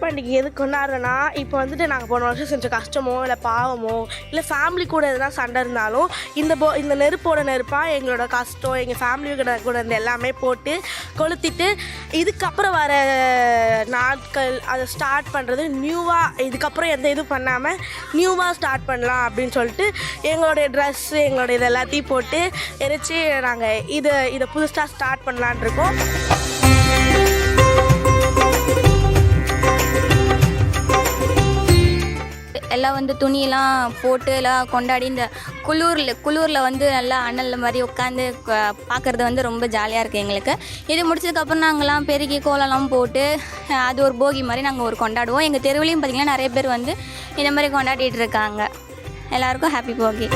பண்டிகை எதுக்கு கொண்டாடுறோன்னா, இப்போ வந்துட்டு நாங்கள் போன வருஷம் செஞ்ச கஷ்டமோ இல்லை பாவமோ இல்லை ஃபேமிலி கூட எதுனா சண்டை இருந்தாலும் இந்த நெருப்போட நெருப்பாக எங்களோட கஷ்டம் எங்கள் ஃபேமிலி கூட இருந்த எல்லாமே போட்டு கொளுத்திட்டு இதுக்கப்புறம் வர நாட்கள் அதை ஸ்டார்ட் பண்ணுறது நியூவாக, இதுக்கப்புறம் எந்த இதுவும் பண்ணாமல் நியூவாக ஸ்டார்ட் பண்ணலாம் அப்படின்னு சொல்லிட்டு எங்களுடைய ட்ரெஸ்ஸு எங்களுடைய இது எல்லாத்தையும் போட்டு எரித்து நாங்கள் இதை புதுசாக ஸ்டார்ட் பண்ணலான் இருக்கோம். எல்லாம் வந்து துணியெல்லாம் போட்டு எல்லாம் கொண்டாடி இந்த குளூரில் வந்து நல்லா அனல் மாதிரி உட்காந்து பார்க்குறது வந்து ரொம்ப ஜாலியாக இருக்குது எங்களுக்கு. இது முடிச்சதுக்கப்புறம் நாங்கள்லாம் பெருக்கி கோலம்லாம் போட்டு அது ஒரு போகி மாதிரி நாங்கள் ஒரு கொண்டாடுவோம். எங்கள் தெருவுலையும் பார்த்திங்கன்னா நிறைய பேர் வந்து இந்த மாதிரி கொண்டாடிட்டு இருக்காங்க. எல்லாருக்கும் ஹாப்பி போகி.